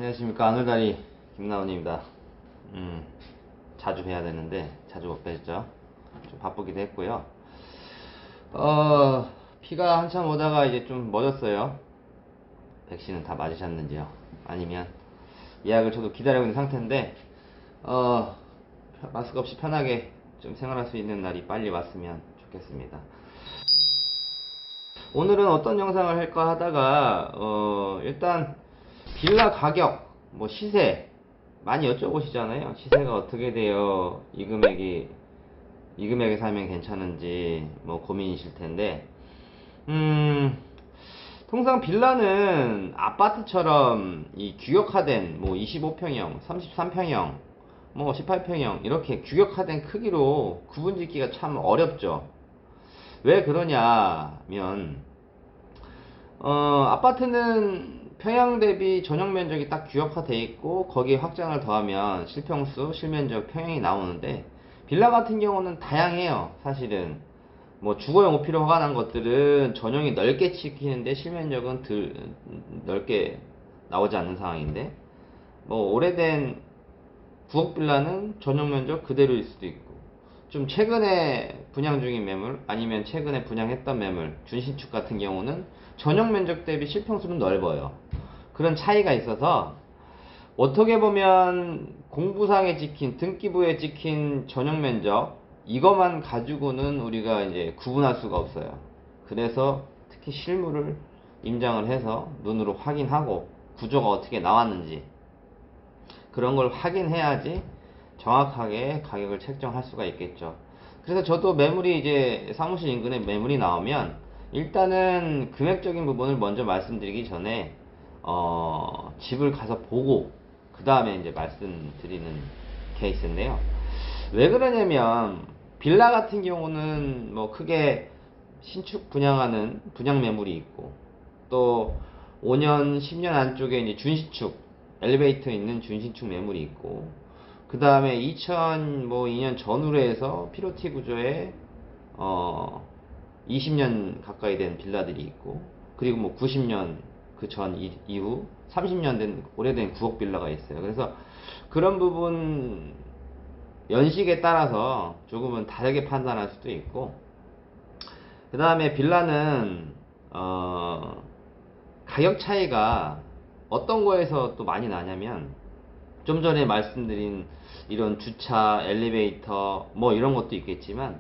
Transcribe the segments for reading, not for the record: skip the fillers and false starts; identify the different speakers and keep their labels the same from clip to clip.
Speaker 1: 안녕하십니까. 하늘다리 김나원입니다. 자주 뵈야 되는데 자주 못 뵀죠. 좀 바쁘기도 했고요. 비가 한참 오다가 이제 좀 멎었어요. 백신은 다 맞으셨는지요? 아니면 예약을 저도 기다리고 있는 상태인데 마스크 없이 편하게 좀 생활할 수 있는 날이 빨리 왔으면 좋겠습니다. 오늘은 어떤 영상을 할까 하다가 일단 빌라 가격, 뭐 시세 많이 여쭤보시잖아요. 시세가 어떻게 돼요? 이 금액에 사면 괜찮은지 뭐 고민이실 텐데, 통상 빌라는 아파트처럼 이 규격화된 뭐 25평형, 33평형, 뭐 18평형 이렇게 규격화된 크기로 구분짓기가 참 어렵죠. 왜 그러냐면 아파트는 평양 대비 전용 면적이 딱 규격화돼 있고 거기에 확장을 더하면 실평수, 실면적, 평형이 나오는데, 빌라 같은 경우는 다양해요. 사실은 뭐 주거용 오피로 허가난 것들은 전용이 넓게 찍히는데 실면적은 덜 넓게 나오지 않는 상황인데, 뭐 오래된 구억 빌라는 전용 면적 그대로일 수도 있고, 좀 최근에 분양 중인 매물 아니면 최근에 분양했던 매물 준신축 같은 경우는 전용 면적 대비 실평수는 넓어요. 그런 차이가 있어서 어떻게 보면 공부상에 찍힌, 등기부에 찍힌 전용 면적 이것만 가지고는 우리가 이제 구분할 수가 없어요. 그래서 특히 실물을 임장을 해서 눈으로 확인하고 구조가 어떻게 나왔는지 그런 걸 확인해야지 정확하게 가격을 책정할 수가 있겠죠. 그래서 저도 매물이 이제 사무실 인근에 매물이 나오면 일단은 금액적인 부분을 먼저 말씀드리기 전에 집을 가서 보고 그 다음에 이제 말씀드리는 케이스인데요. 왜 그러냐면 빌라 같은 경우는 뭐 크게 신축 분양하는 분양 매물이 있고, 또 5년 10년 안쪽에 이제 준신축 엘리베이터 있는 준신축 매물이 있고, 그 다음에 2002년 전후로 해서 피로티 구조의 20년 가까이 된 빌라들이 있고, 그리고 뭐 90년 그 전 이후 30년 된 오래된 구억 빌라가 있어요. 그래서 그런 부분 연식에 따라서 조금은 다르게 판단할 수도 있고, 그 다음에 빌라는 가격 차이가 어떤 거에서 또 많이 나냐면, 좀 전에 말씀드린 이런 주차, 엘리베이터 뭐 이런 것도 있겠지만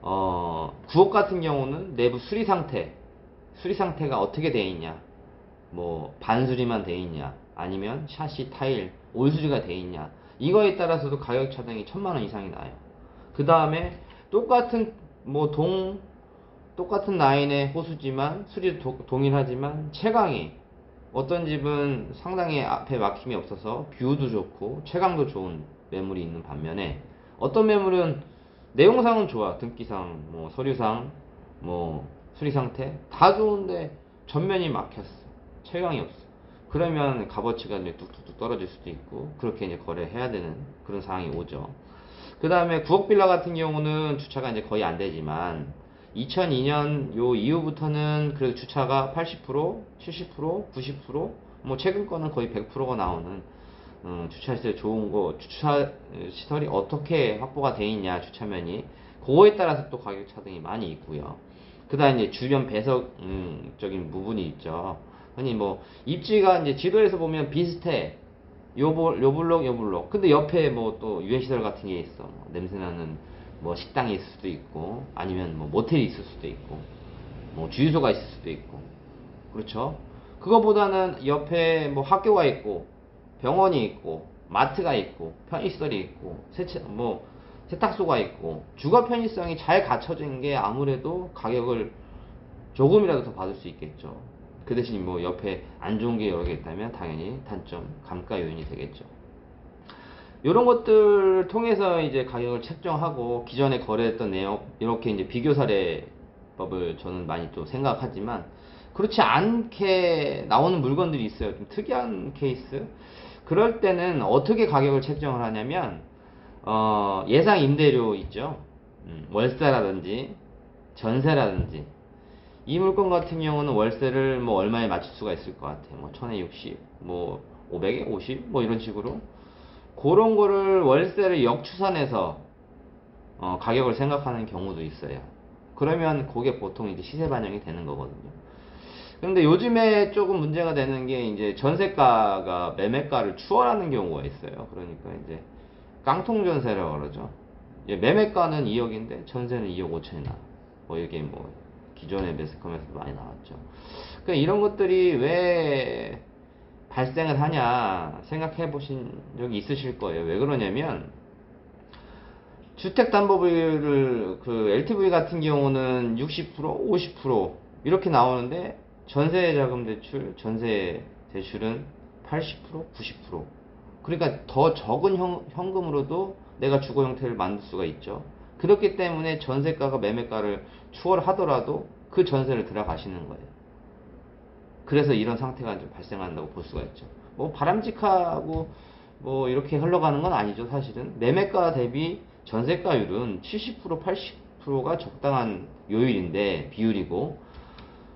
Speaker 1: 구옥 같은 경우는 내부 수리 상태가 어떻게 되어 있냐, 뭐 반수리만 되어 있냐 아니면 샤시, 타일, 올수리가 되어 있냐, 이거에 따라서도 가격 차등이 1000만원 이상이 나요. 그 다음에 똑같은 똑같은 라인의 호수지만 수리도 동일하지만 채광이, 어떤 집은 상당히 앞에 막힘이 없어서 뷰도 좋고 채광도 좋은 매물이 있는 반면에, 어떤 매물은 내용상은 좋아, 등기상 뭐 서류상 뭐 수리 상태 다 좋은데 전면이 막혔어, 채광이 없어. 그러면 값어치가 이제 뚝뚝뚝 떨어질 수도 있고, 그렇게 이제 거래해야 되는 그런 상황이 오죠. 그 다음에 구억 빌라 같은 경우는 주차가 이제 거의 안 되지만 2002년 요 이후부터는 그래도 주차가 80%, 70%, 90%뭐 최근 거는 거의 100%가 나오는 주차 시설 좋은 거, 주차 시설이 어떻게 확보가 돼 있냐, 주차면이 그거에 따라서 또 가격 차등이 많이 있고요. 그 다음에 이제 주변 배석적인 부분이 있죠. 아니 뭐 입지가 이제 지도에서 보면 비슷해, 요 블록 요 블록, 근데 옆에 뭐 또 유해시설 같은 게 있어. 뭐 냄새나는 뭐 식당이 있을 수도 있고, 아니면 뭐 모텔이 있을 수도 있고, 뭐 주유소가 있을 수도 있고, 그렇죠. 그거보다는 옆에 뭐 학교가 있고 병원이 있고 마트가 있고 편의시설이 있고 세탁소가 있고 주거 편의성이 잘 갖춰진 게 아무래도 가격을 조금이라도 더 받을 수 있겠죠. 그 대신 뭐 옆에 안 좋은 게 여러 개 있다면 당연히 단점, 감가 요인이 되겠죠. 이런 것들을 통해서 이제 가격을 책정하고, 기존에 거래했던 내용 이렇게 이제 비교 사례법을 저는 많이 또 생각하지만, 그렇지 않게 나오는 물건들이 있어요. 좀 특이한 케이스. 그럴 때는 어떻게 가격을 책정을 하냐면 예상 임대료 있죠. 월세라든지 전세라든지, 이 물건 같은 경우는 월세를 뭐 얼마에 맞출 수가 있을 것 같아요. 뭐 1060, 뭐 500에 50 뭐 이런 식으로 그런 거를 월세를 역추산해서 가격을 생각하는 경우도 있어요. 그러면 그게 보통 이제 시세 반영이 되는 거거든요. 근데 요즘에 조금 문제가 되는 게 이제 전세가가 매매가를 추월하는 경우가 있어요. 그러니까 이제 깡통 전세라고 그러죠. 매매가는 2억인데 전세는 2억 5천이 나. 뭐 이게 뭐 기존의 매스컴에서도 많이 나왔죠. 그러니까 이런 것들이 왜 발생을 하냐 생각해 보신 적이 있으실 거예요. 왜 그러냐면 주택담보비율을 그 LTV 같은 경우는 60%, 50% 이렇게 나오는데 전세자금 대출, 전세 대출은 80%, 90%. 그러니까 더 적은 현금으로도 내가 주거 형태를 만들 수가 있죠. 그렇기 때문에 전세가가 매매가를 추월하더라도 그 전세를 들어가시는 거예요. 그래서 이런 상태가 좀 발생한다고 볼 수가 있죠. 뭐 바람직하고 뭐 이렇게 흘러가는 건 아니죠. 사실은 매매가 대비 전세가율은 70%, 80%가 적당한 요율인데 비율이고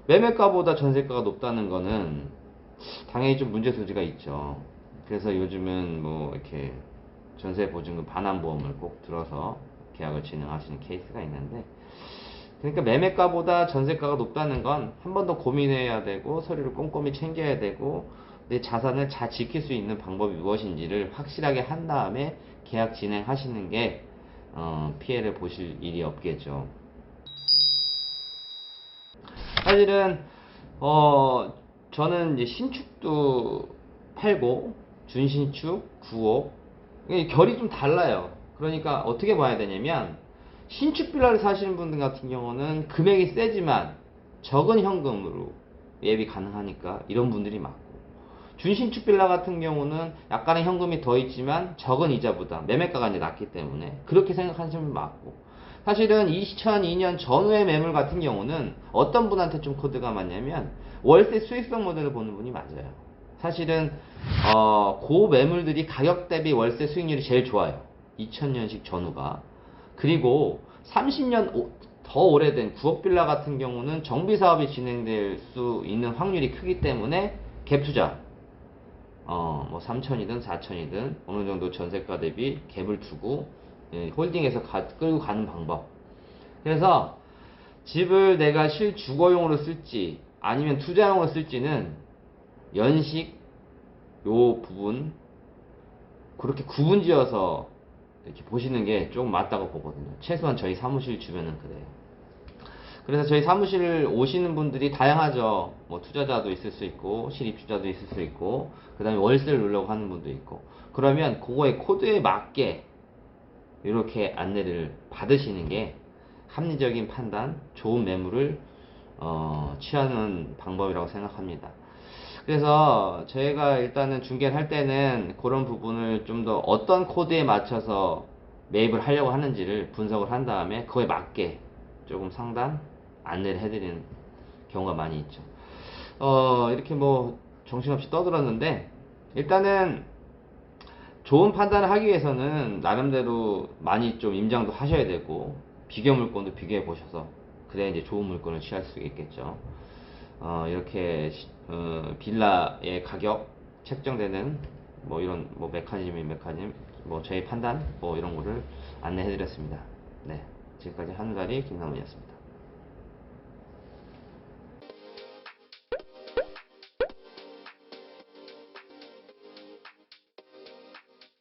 Speaker 1: 매매가보다 전세가가 높다는 거는 당연히 좀 문제 소지가 있죠. 그래서 요즘은 뭐 이렇게 전세보증금 반환보험을 꼭 들어서 계약을 진행하시는 케이스가 있는데, 그러니까 매매가보다 전세가가 높다는 건 한 번 더 고민해야 되고 서류를 꼼꼼히 챙겨야 되고 내 자산을 잘 지킬 수 있는 방법이 무엇인지를 확실하게 한 다음에 계약 진행하시는 게 피해를 보실 일이 없겠죠. 사실은 저는 이제 신축도 팔고 준신축 9억 결이 좀 달라요. 그러니까 어떻게 봐야 되냐면 신축 빌라를 사시는 분들 같은 경우는 금액이 세지만 적은 현금으로 예비 가능하니까 이런 분들이 많고, 준신축 빌라 같은 경우는 약간의 현금이 더 있지만 적은 이자 부담, 매매가가 이제 낮기 때문에 그렇게 생각하시는 분 많고, 사실은 2002년 전후의 매물 같은 경우는 어떤 분한테 좀 코드가 맞냐면 월세 수익성 모델을 보는 분이 맞아요. 사실은 그 매물들이 가격 대비 월세 수익률이 제일 좋아요. 2000년식 전후가. 그리고 30년 더 오래된 9억 빌라 같은 경우는 정비 사업이 진행될 수 있는 확률이 크기 때문에 갭 투자, 뭐 3천이든 4천이든 어느 정도 전세가 대비 갭을 두고 홀딩해서 끌고 가는 방법. 그래서 집을 내가 실주거용으로 쓸지 아니면 투자용으로 쓸지는 연식 요 부분 그렇게 구분지어서 이렇게 보시는 게 좀 맞다고 보거든요. 최소한 저희 사무실 주변은 그래요. 그래서 저희 사무실 오시는 분들이 다양하죠. 뭐 투자자도 있을 수 있고 실입주자도 있을 수 있고 그 다음에 월세를 놓으려고 하는 분도 있고, 그러면 그거의 코드에 맞게 이렇게 안내를 받으시는 게 합리적인 판단, 좋은 매물을 취하는 방법이라고 생각합니다. 그래서 저희가 일단은 중개를 할 때는 그런 부분을 좀 더 어떤 코드에 맞춰서 매입을 하려고 하는지를 분석을 한 다음에 그거에 맞게 조금 상담, 안내를 해드리는 경우가 많이 있죠. 이렇게 뭐 정신없이 떠들었는데, 일단은 좋은 판단을 하기 위해서는 나름대로 많이 좀 임장도 하셔야 되고 비교 물건도 비교해 보셔서 그래야 이제 좋은 물건을 취할 수 있겠죠. 이렇게 빌라의 가격 책정되는 뭐 이런 뭐 메커니즘 뭐 저희 판단 뭐 이런 거를 안내해 드렸습니다. 네, 지금까지 한우다리 김상훈이었습니다.